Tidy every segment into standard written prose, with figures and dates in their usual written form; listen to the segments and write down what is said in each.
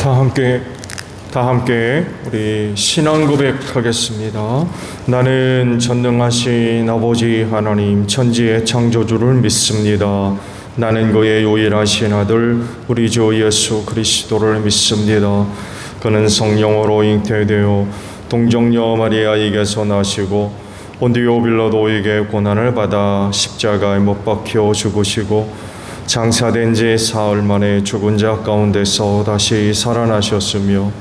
다 함께 우리 신앙 고백하겠습니다. 나는 전능하신 아버지 하나님 천지의 창조주를 믿습니다. 나는 그의 유일하신 아들 우리 주 예수 그리스도를 믿습니다. 그는 성령으로 잉태되어 동정녀 마리아에게서 나시고 본디오 빌라도에게 고난을 받아 십자가에 못 박혀 죽으시고 장사된 지 사흘 만에 죽은 자 가운데서 다시 살아나셨으며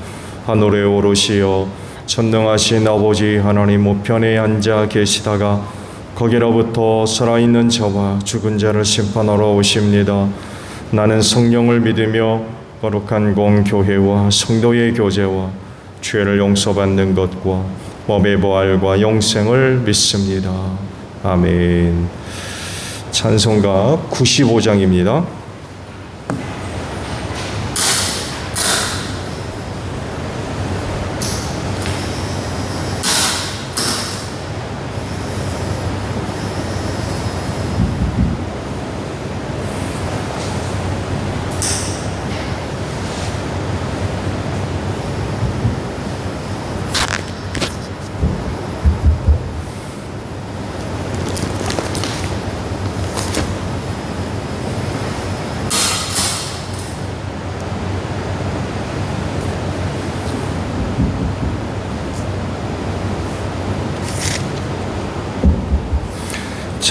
하늘에 오르시어 전능하신 아버지 하나님 우편에 앉아 계시다가 거기로부터 살아있는 자와 죽은 자를 심판하러 오십니다. 나는 성령을 믿으며 거룩한 공교회와 성도의 교제와 죄를 용서받는 것과 몸의 부활과 영생을 믿습니다. 아멘. 찬송가 95장입니다.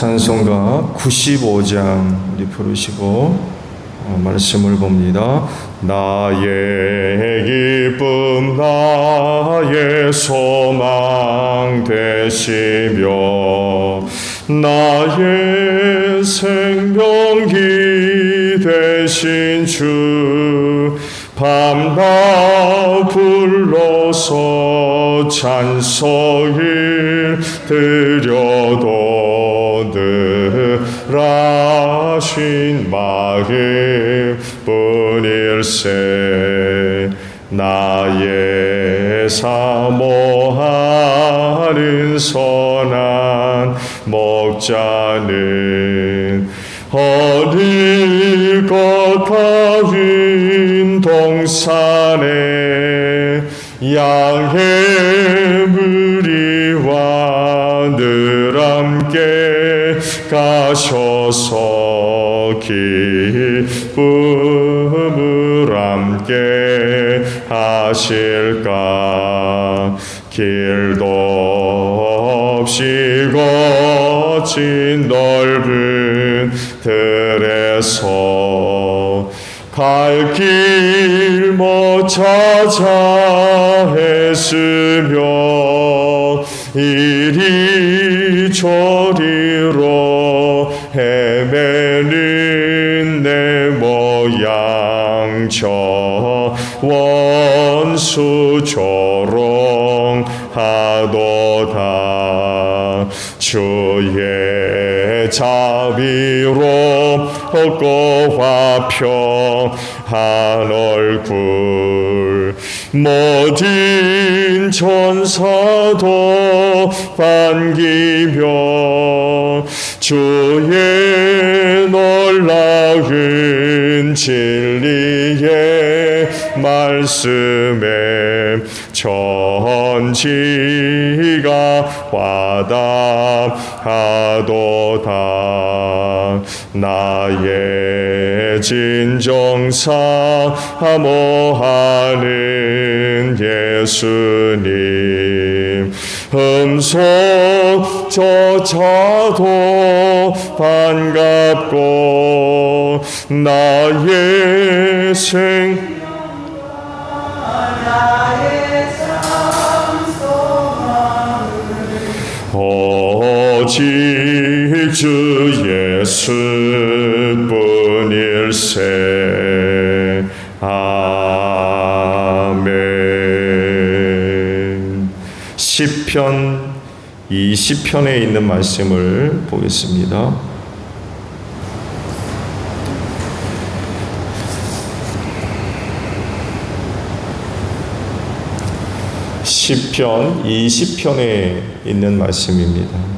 찬송가 95장 우리 부르시고 말씀을 봅니다. 나의 기쁨 나의 소망 되시며 나의 생명기 되신 주 밤낮 불러서 찬송을 드려도 늘하신 마음 뿐일세. 나의 사모하는 선한 목자는 어릴 것 같은 동산에 양의 무리와 늘 함께 가셔서 기쁨을 함께 하실까. 길도 없이 거친 넓은 들에서 갈 길 못 찾아 애쓰며 이리저리로 헤매는 내 모양 저 원수 조롱하도다. 주의 자비롭고 화평한 얼굴 모든 천사도 반기며 주의 놀라운 진리의 말씀에 천지가 화답하도다. 나의 진정 사모하는 예수님 음성조차도 반갑고 나의 오직 주 예수뿐일세. 아멘. 시편 20편에 있는 말씀을 보겠습니다. 시편 20편에 있는 말씀입니다.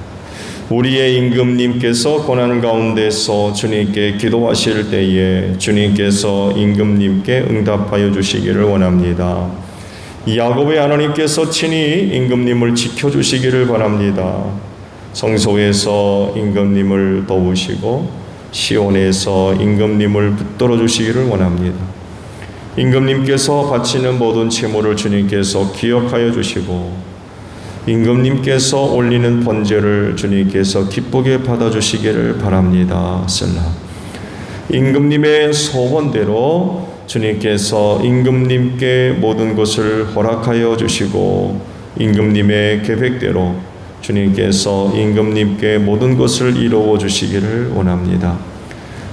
우리의 임금님께서 고난 가운데서 주님께 기도하실 때에 주님께서 임금님께 응답하여 주시기를 원합니다. 야곱의 하나님께서 친히 임금님을 지켜주시기를 바랍니다. 성소에서 임금님을 도우시고 시온에서 임금님을 붙들어 주시기를 원합니다. 임금님께서 바치는 모든 제물을 주님께서 기억하여 주시고 임금님께서 올리는 번제를 주님께서 기쁘게 받아주시기를 바랍니다. 셀라. 임금님의 소원대로 주님께서 임금님께 모든 것을 허락하여 주시고 임금님의 계획대로 주님께서 임금님께 모든 것을 이루어 주시기를 원합니다.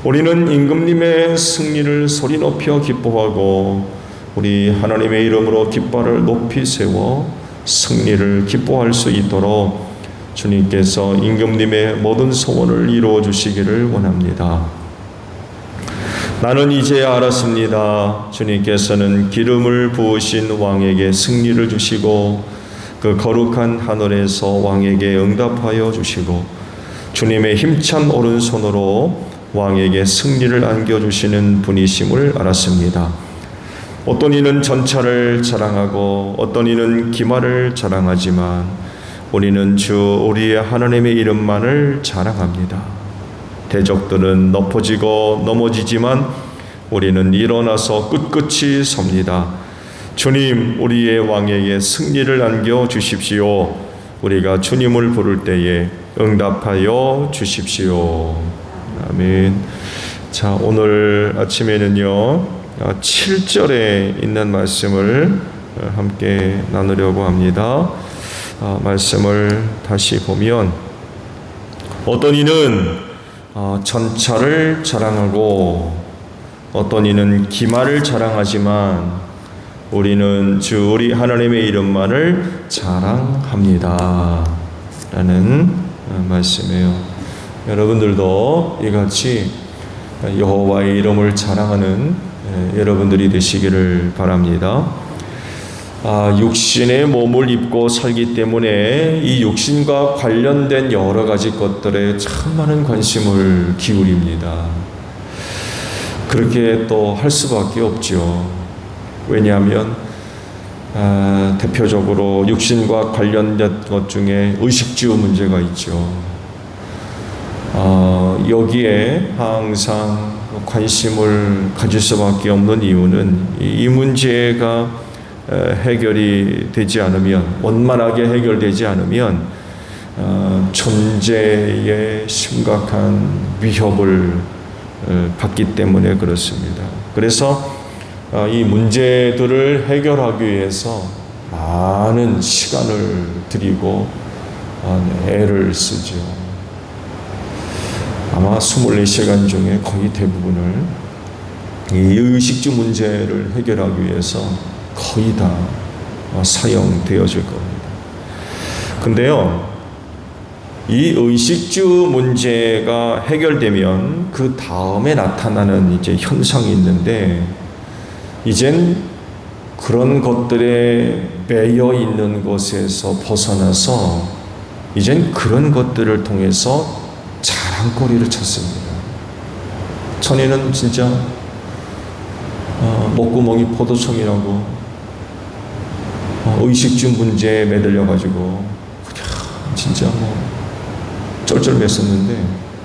우리는 임금님의 승리를 소리 높여 기뻐하고 우리 하나님의 이름으로 깃발을 높이 세워 승리를 기뻐할 수 있도록 주님께서 임금님의 모든 소원을 이루어 주시기를 원합니다. 나는 이제야 알았습니다. 주님께서는 기름을 부으신 왕에게 승리를 주시고 그 거룩한 하늘에서 왕에게 응답하여 주시고 주님의 힘찬 오른손으로 왕에게 승리를 안겨주시는 분이심을 알았습니다. 어떤 이는 전차를 자랑하고 어떤 이는 기마를 자랑하지만 우리는 주 우리의 하나님의 이름만을 자랑합니다. 대적들은 엎어지고 넘어지지만 우리는 일어나서 꿋꿋이 섭니다. 주님, 우리의 왕에게 승리를 안겨 주십시오. 우리가 주님을 부를 때에 응답하여 주십시오. 아멘. 자, 오늘 아침에는요 7절에 있는 말씀을 함께 나누려고 합니다. 말씀을 다시 보면 어떤 이는 전차를 자랑하고 어떤 이는 기마를 자랑하지만 우리는 주 우리 하나님의 이름만을 자랑합니다 라는 말씀이에요. 여러분들도 이같이 여호와의 이름을 자랑하는 여러분들이 되시기를 바랍니다. 육신의 몸을 입고 살기 때문에 이 육신과 관련된 여러 가지 것들에 참 많은 관심을 기울입니다. 그렇게 또 할 수밖에 없죠. 왜냐하면 대표적으로 육신과 관련된 것 중에 의식주 문제가 있죠. 여기에 항상 관심을 가질 수밖에 없는 이유는 이 문제가 해결이 되지 않으면, 원만하게 해결되지 않으면 존재에 심각한 위협을 받기 때문에 그렇습니다. 그래서 이 문제들을 해결하기 위해서 많은 시간을 들이고 애를 쓰죠. 아마 24시간 중에 거의 대부분을 이 의식주 문제를 해결하기 위해서 거의 다 사용되어질 겁니다. 근데요, 이 의식주 문제가 해결되면 그 다음에 나타나는 이제 현상이 있는데, 이젠 그런 것들에 매여 있는 것에서 벗어나서 이젠 그런 것들을 통해서 자랑거리를 찾습니다. 천이는 진짜 목구멍이 포도청이라고 의식주 문제에 매달려가지고 그냥 진짜 쩔쩔맸었는데,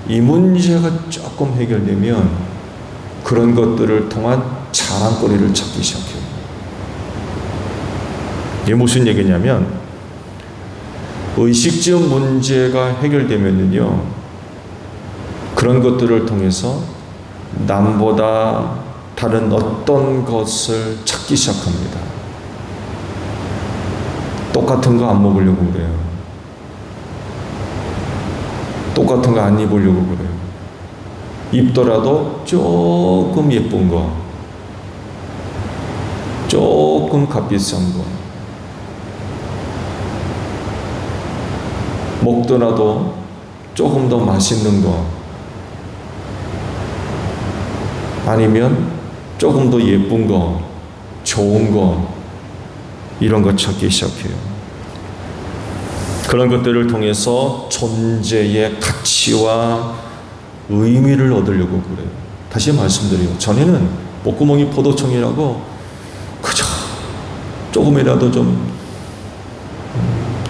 이 문제가 조금 해결되면 그런 것들을 통한 자랑거리를 찾기 시작해요. 이게 무슨 얘기냐면, 의식주 문제가 해결되면요, 그런 것들을 통해서 남보다 다른 어떤 것을 찾기 시작합니다. 똑같은 거 안 먹으려고 그래요. 똑같은 거 안 입으려고 그래요. 입더라도 조금 예쁜 거, 조금 값비싼 거, 먹더라도 조금 더 맛있는 거, 아니면 조금 더 예쁜 거, 좋은 거, 이런 거 찾기 시작해요. 그런 것들을 통해서 존재의 가치와 의미를 얻으려고 그래요. 다시 말씀드려요. 전에는 목구멍이 포도청이라고 그저 조금이라도 좀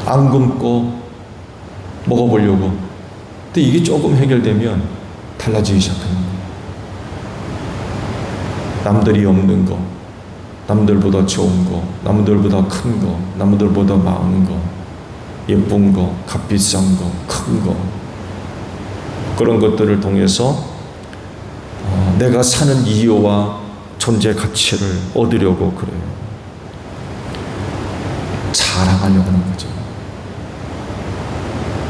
안 굶고 먹어보려고. 근데 이게 조금 해결되면 달라지기 시작합니다. 남들이 없는 거, 남들보다 좋은 거, 남들보다 큰 거, 남들보다 많은 거, 예쁜 거, 값비싼 거, 큰 거, 그런 것들을 통해서 내가 사는 이유와 존재 가치를 얻으려고 그래요. 자랑하려고 하는 거죠.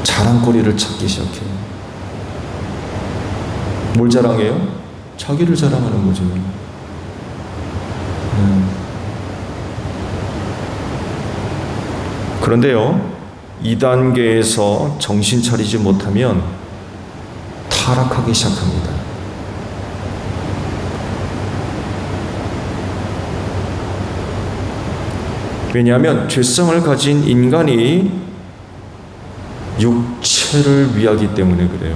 자랑거리를 찾기 시작해요. 뭘 자랑해요? 자기를 자랑하는 거죠. 그런데요, 2단계에서 정신 차리지 못하면 타락하기 시작합니다. 왜냐하면 죄성을 가진 인간이 육체를 위하기 때문에 그래요.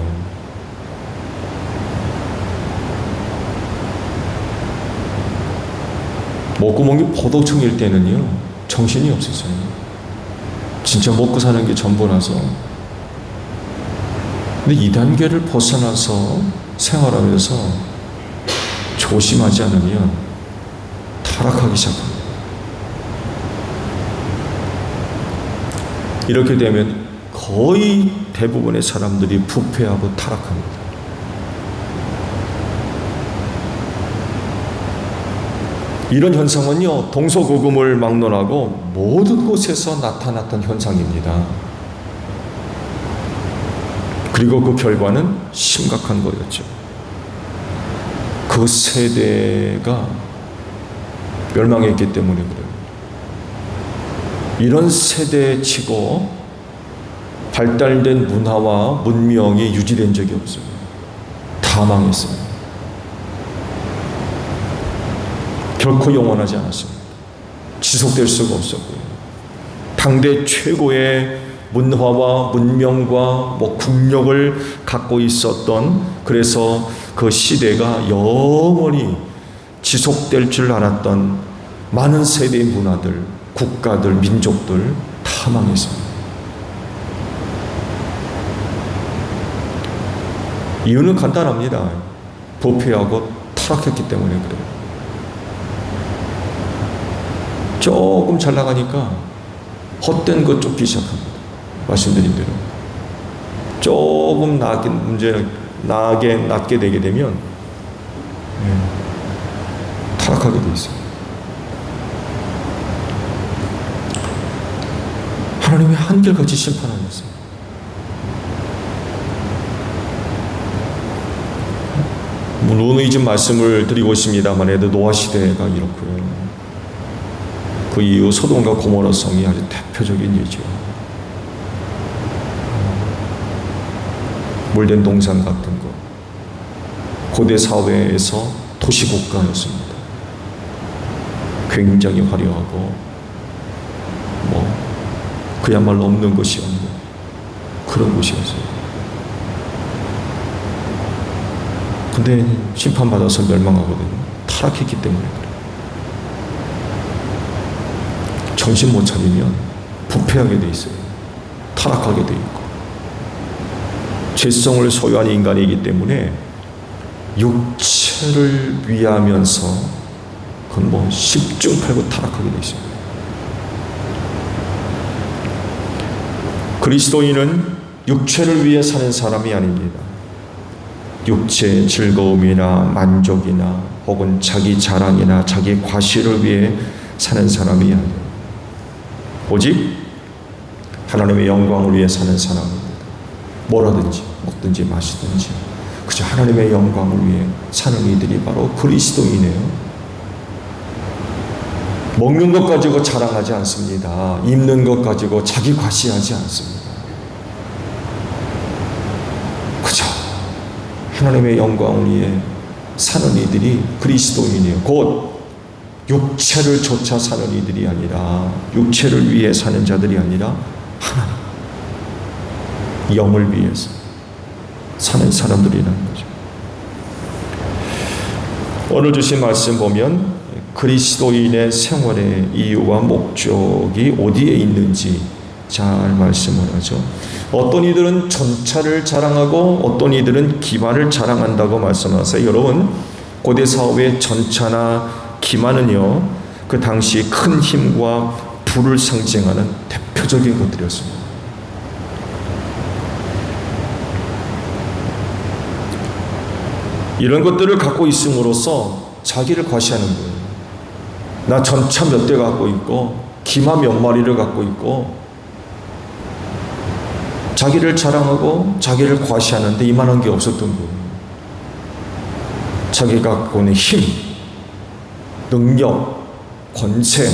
목구멍이 포도청일 때는요, 정신이 없었어요. 진짜 먹고 사는 게 전부라서. 근데 2단계를 벗어나서 생활하면서 조심하지 않으면 타락하기 시작합니다. 이렇게 되면 거의 대부분의 사람들이 부패하고 타락합니다. 이런 현상은요, 동서고금을 막론하고 모든 곳에서 나타났던 현상입니다. 그리고 그 결과는 심각한 거였죠. 그 세대가 멸망했기 때문에 그래요. 이런 세대치고 발달된 문화와 문명이 유지된 적이 없어요. 다 망했어요. 결코 영원하지 않았습니다. 지속될 수가 없었고요. 당대 최고의 문화와 문명과 국력을 갖고 있었던, 그래서 그 시대가 영원히 지속될 줄 알았던 많은 세대의 문화들, 국가들, 민족들 다 망했습니다. 이유는 간단합니다. 부패하고 타락했기 때문에 그래요. 조금 잘 나가니까 헛된 것 쫓기 시작합니다. 말씀드린 대로. 조금 낮게 되게 되면 타락하게 돼 있어요. 하나님이 한결같이 심판하셨어요. 노노이즘 말씀을 드리고 있습니다만 해도 노아 시대가 이렇고요. 그 이후 소돔과 고모라 성이 아주 대표적인 예죠. 물된 동산 같은 거. 고대 사회에서 도시국가였습니다. 굉장히 화려하고 그야말로 없는 것이 없는 그런 곳이었어요. 근데 심판받아서 멸망하거든요. 타락했기 때문에 그래요. 정신 못 차리면 부패하게 돼 있어요. 타락하게 돼 있고. 죄성을 소유한 인간이기 때문에 육체를 위하면서 그건 10중 8구 타락하게 돼 있어요. 그리스도인은 육체를 위해 사는 사람이 아닙니다. 육체의 즐거움이나 만족이나 혹은 자기 자랑이나 자기 과시를 위해 사는 사람이 아니에요. 오직 하나님의 영광을 위해 사는 사람입니다. 뭐라든지 먹든지 마시든지 그저 하나님의 영광을 위해 사는 이들이 바로 그리스도인이에요. 먹는 것 가지고 자랑하지 않습니다. 입는 것 가지고 자기 과시하지 않습니다. 그저 하나님의 영광을 위해 사는 이들이 그리스도인이에요. 곧 육체를 좇아 사는 이들이 아니라, 육체를 위해 사는 자들이 아니라 하나님, 영을 위해서 사는 사람들이라는 거죠. 오늘 주신 말씀 보면 그리스도인의 생활의 이유와 목적이 어디에 있는지 잘 말씀을 하죠. 어떤 이들은 전차를 자랑하고 어떤 이들은 기만을 자랑한다고 말씀하세요. 여러분, 고대 사회의 전차나 기만은요, 그 당시 큰 힘과 부를 상징하는 대표적인 것들이었습니다. 이런 것들을 갖고 있음으로써 자기를 과시하는 거예요. 나 전차 몇 대 갖고 있고 기마 몇 마리를 갖고 있고, 자기를 자랑하고 자기를 과시하는데 이만한 게 없었던 거예요. 자기가 갖고 있는 힘, 능력, 권세,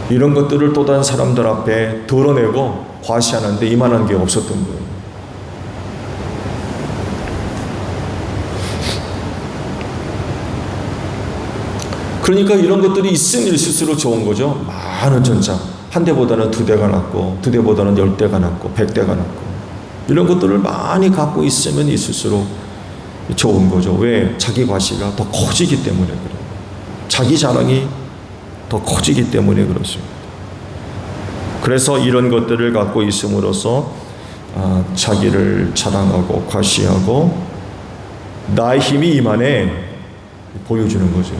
이런 것들을 또 다른 사람들 앞에 드러내고 과시하는데 이만한 게 없었던 거예요. 그러니까 이런 것들이 있으면 있을수록 좋은 거죠. 많은 전차, 한 대보다는 2대가 낫고 2대보다는 10대가 낫고 100대가 낫고, 이런 것들을 많이 갖고 있으면 있을수록 좋은 거죠. 왜? 자기 과시가 더 커지기 때문에 그래요. 자기 자랑이 더 커지기 때문에 그렇습니다. 그래서 이런 것들을 갖고 있음으로써 자기를 자랑하고 과시하고 나의 힘이 이만해 보여주는 거죠.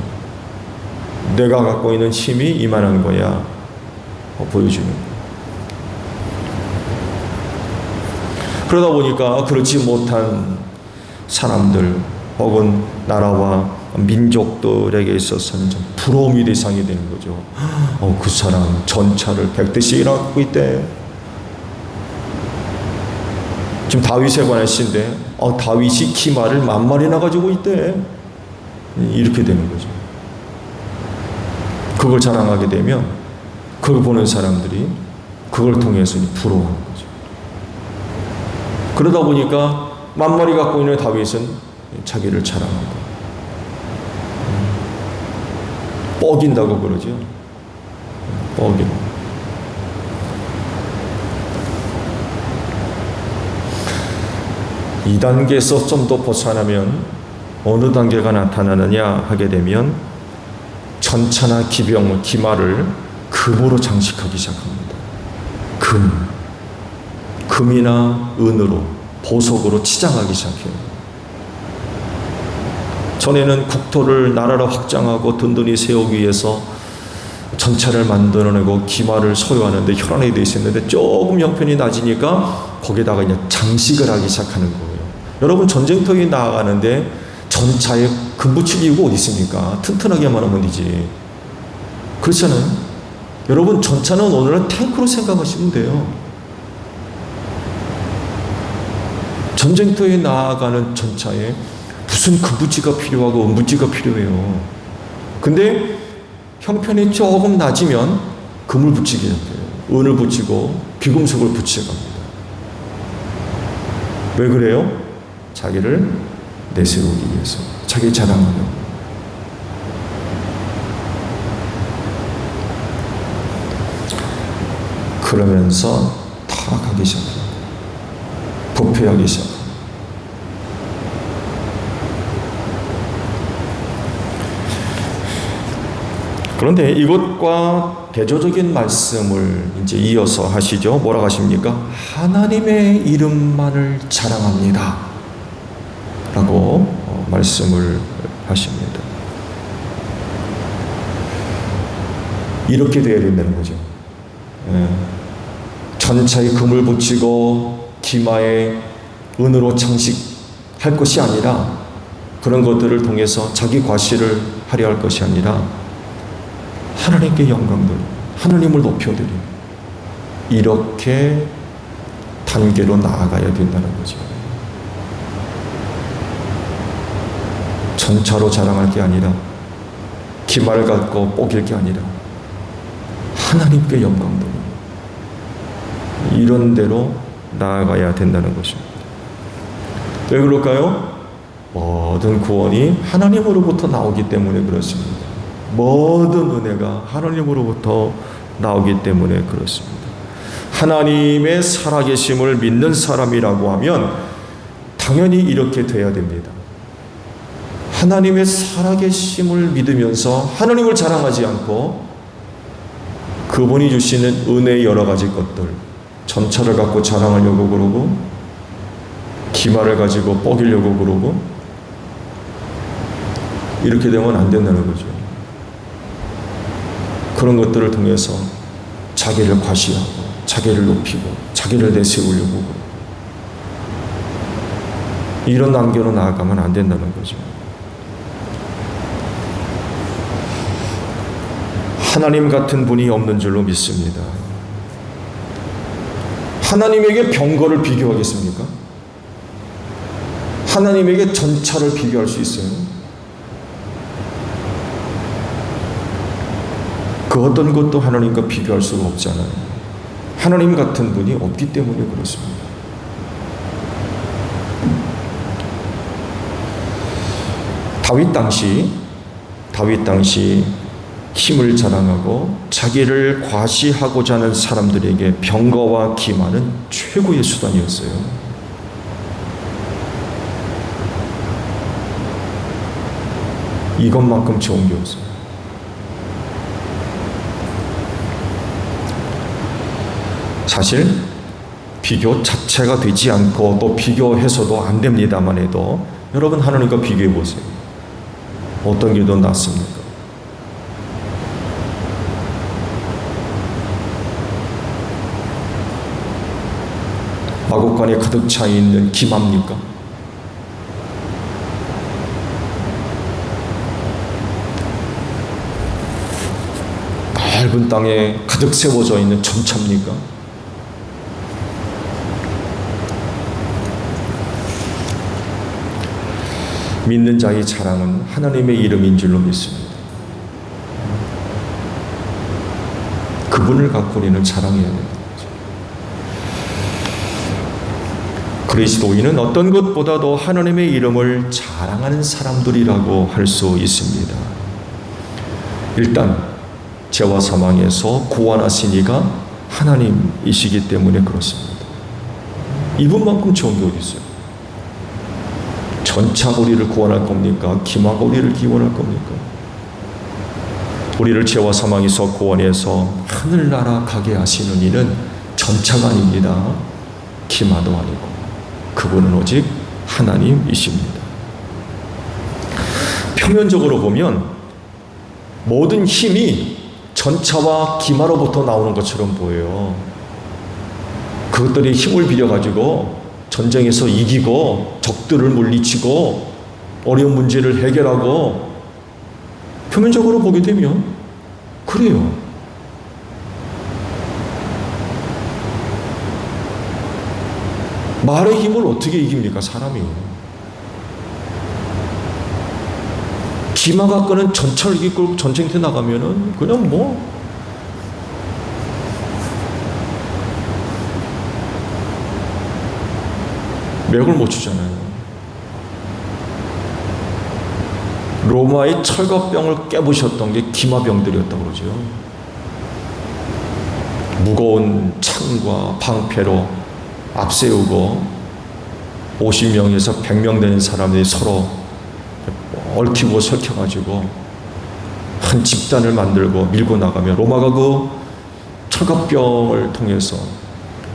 내가 갖고 있는 힘이 이만한 거야 보여주는 거예요. 그러다 보니까 그렇지 못한 사람들 혹은 나라와 민족들에게 있어서는 좀 부러움이 대상이 되는 거죠. 그 사람 전차를 100대씩이나 갖고 있대. 지금 다윗에 관한 시인데 다윗이 기마를 10,000마리나 가지고 있대. 이렇게 되는 거죠. 그걸 자랑하게 되면 그걸 보는 사람들이 그걸 통해서 부러워하는 거죠. 그러다 보니까 10,000마리 갖고 있는 다윗은 자기를 자랑하고 뻐긴다고 그러죠. 뻐기고. 이 단계에서 좀 더 벗어나면 어느 단계가 나타나느냐 하게 되면 전차나 기병, 기마를 금으로 장식하기 시작합니다. 금이나 은으로, 보석으로 치장하기 시작해요. 전에는 국토를 나라를 확장하고 든든히 세우기 위해서 전차를 만들어내고 기마를 소유하는데 혈안이 되어 있었는데 조금 형편이 낮으니까 거기다가 이제 장식을 하기 시작하는 거예요. 여러분, 전쟁터에 나아가는데 전차에 금 붙일 이유가 어디 있습니까? 튼튼하게만 하면 되지. 그렇잖아요. 여러분, 전차는 오늘은 탱크로 생각하시면 돼요. 전쟁터에 나아가는 전차에 무슨 금붙이가 필요하고 은붙이가 필요해요. 근데 형편이 조금 낮으면 금을 붙이게 해요. 은을 붙이고 비금속을 붙여갑니다. 왜 그래요? 자기를 내세우기 위해서, 자기 자랑하려고. 그러면서 타락하기 시작합니다. 부패하기 시작합니다. 그런데 이것과 대조적인 말씀을 이제 이어서 하시죠. 뭐라고 하십니까? 하나님의 이름만을 자랑합니다 라고 말씀을 하십니다. 이렇게 되어야 된다는 거죠. 전차에 금을 붙이고 기마에 은으로 장식할 것이 아니라, 그런 것들을 통해서 자기 과시를 하려 할 것이 아니라 하나님께 영광들, 하나님을 높여드리는, 이렇게 단계로 나아가야 된다는 거죠. 전차로 자랑할 게 아니라, 기마를 갖고 뽀길 게 아니라 하나님께 영광 돌리는, 이런 대로 나아가야 된다는 것입니다. 왜 그럴까요? 모든 구원이 하나님으로부터 나오기 때문에 그렇습니다. 모든 은혜가 하나님으로부터 나오기 때문에 그렇습니다. 하나님의 살아계심을 믿는 사람이라고 하면 당연히 이렇게 돼야 됩니다. 하나님의 살아계심을 믿으면서 하나님을 자랑하지 않고 그분이 주시는 은혜의 여러 가지 것들, 전차를 갖고 자랑하려고 그러고 기마를 가지고 뻐기려고 그러고 이렇게 되면 안 된다는 거죠. 그런 것들을 통해서 자기를 과시하고 자기를 높이고 자기를 내세우려고 그러고 이런 단계로 나아가면 안 된다는 거죠. 하나님 같은 분이 없는 줄로 믿습니다. 하나님에게 병거를 비교하겠습니까? 하나님에게 전차를 비교할 수 있어요? 그 어떤 것도 하나님과 비교할 수가 없잖아요. 하나님 같은 분이 없기 때문에 그렇습니다. 다윗 당시 힘을 자랑하고 자기를 과시하고자 하는 사람들에게 병거와 기마는 최고의 수단이었어요. 이것만큼 좋은 게 없어요. 사실 비교 자체가 되지 않고 또 비교해서도 안 됩니다만 해도 여러분 하나님과 비교해 보세요. 어떤 게 더 낫습니까? 마곡간에 가득 차 있는 기마입니까? 넓은 땅에 가득 세워져 있는 전차입니까? 믿는 자의 자랑은 하나님의 이름인 줄로 믿습니다. 그분을 갖고 우리는 자랑해야 됩니다. 그리스도인은 어떤 것보다도 하나님의 이름을 자랑하는 사람들이라고 할 수 있습니다. 일단 죄와 사망에서 구원하신 이가 하나님이시기 때문에 그렇습니다. 이분만큼 좋은 게 어디 있어요? 전차가 우리를 구원할 겁니까? 기마가 우리를 기원할 겁니까? 우리를 죄와 사망에서 구원해서 하늘나라 가게 하시는 이는 전차가 아닙니다. 기마도 아니고 그분은 오직 하나님이십니다. 표면적으로 보면 모든 힘이 전차와 기마로부터 나오는 것처럼 보여요. 그것들이 힘을 빌려가지고 전쟁에서 이기고 적들을 물리치고 어려운 문제를 해결하고 표면적으로 보게 되면 그래요. 말의 힘을 어떻게 이깁니까? 사람이. 기마 갖고는 전차를 이기고 전쟁터에 나가면은 그냥 맥을 못 추잖아요. 로마의 철갑병을 깨부셨던 게 기마병들이었다고 그러죠. 무거운 창과 방패로 앞세우고 50명에서 100명 되는 사람들이 서로 얽히고 설켜가지고 한 집단을 만들고 밀고 나가면 로마가 그 철갑병을 통해서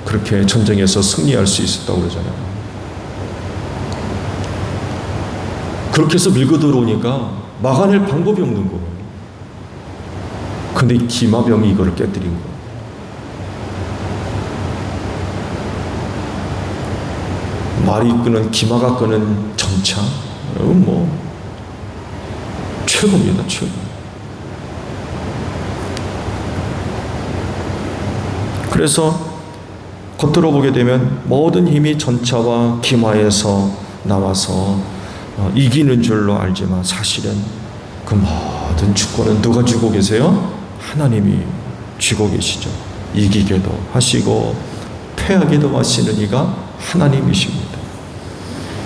그렇게 전쟁에서 승리할 수 있었다고 그러잖아요. 그렇게 해서 밀고 들어오니까 막아낼 방법이 없는 거예요. 근데 기마병이 이거를 깨뜨린 거예요. 말이 끄는 기마가 끄는 전차, 최고입니다, 최고. 그래서 겉으로 보게 되면 모든 힘이 전차와 기마에서 나와서 이기는 줄로 알지만 사실은 그 모든 주권은 누가 쥐고 계세요? 하나님이 쥐고 계시죠. 이기게도 하시고 패하게도 하시는 이가 하나님이십니다.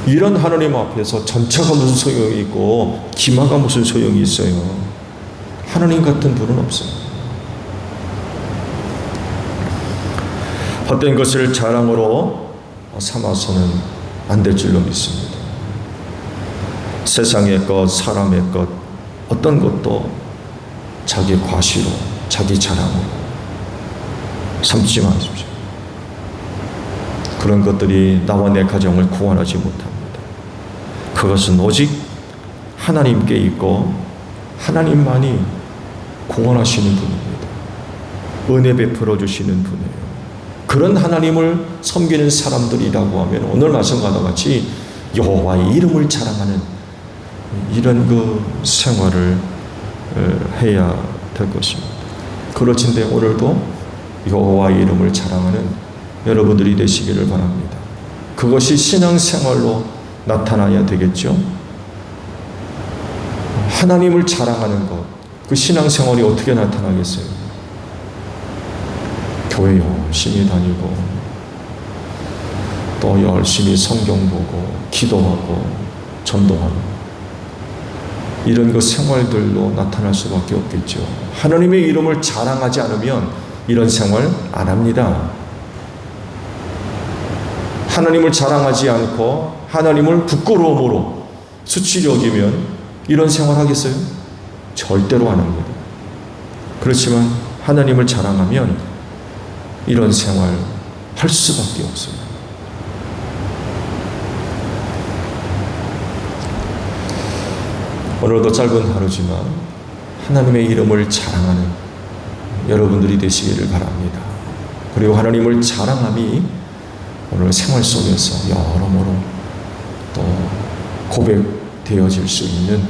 이런 하나님 앞에서 전차가 무슨 소용이 있고 기마가 무슨 소용이 있어요? 하나님 같은 분은 없어요. 헛된 것을 자랑으로 삼아서는 안 될 줄로 믿습니다. 세상의 것, 사람의 것, 어떤 것도 자기 과시로, 자기 자랑으로 삼지 마십시오. 그런 것들이 나와 내 가정을 구원하지 못합니다. 그것은 오직 하나님께 있고 하나님만이 구원하시는 분입니다. 은혜 베풀어 주시는 분이에요. 그런 하나님을 섬기는 사람들이라고 하면 오늘 말씀과 같이 여호와의 이름을 자랑하는 이런 그 생활을 해야 될 것입니다. 그렇진데 오늘도 여호와의 이름을 자랑하는 여러분들이 되시기를 바랍니다. 그것이 신앙생활로 나타나야 되겠죠. 하나님을 자랑하는 것, 그 신앙생활이 어떻게 나타나겠어요? 교회 열심히 다니고 또 열심히 성경 보고 기도하고 전도하고 이런 그 생활들로 나타날 수밖에 없겠죠. 하나님의 이름을 자랑하지 않으면 이런 생활 안 합니다. 하나님을 자랑하지 않고 하나님을 부끄러움으로 수치를 여기면 이런 생활 하겠어요? 절대로 안 합니다. 그렇지만 하나님을 자랑하면 이런 생활 할 수밖에 없어요. 오늘도 짧은 하루지만 하나님의 이름을 자랑하는 여러분들이 되시기를 바랍니다. 그리고 하나님을 자랑함이 오늘 생활 속에서 여러모로 또 고백되어질 수 있는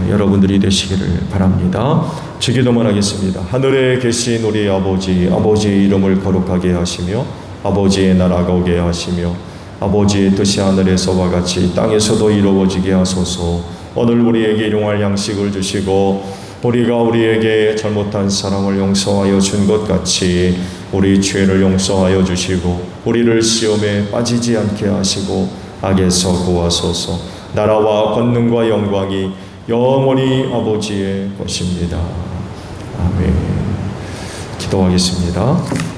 여러분들이 되시기를 바랍니다. 주기도만 하겠습니다. 하늘에 계신 우리 아버지, 아버지의 이름을 거룩하게 하시며 아버지의 나라가 오게 하시며 아버지의 뜻이 하늘에서와 같이 땅에서도 이루어지게 하소서. 오늘 우리에게 일용할 양식을 주시고 우리가 우리에게 잘못한 사람을 용서하여 준 것 같이 우리 죄를 용서하여 주시고 우리를 시험에 빠지지 않게 하시고 악에서 구하소서. 나라와 권능과 영광이 영원히 아버지의 것입니다. 아멘. 기도하겠습니다.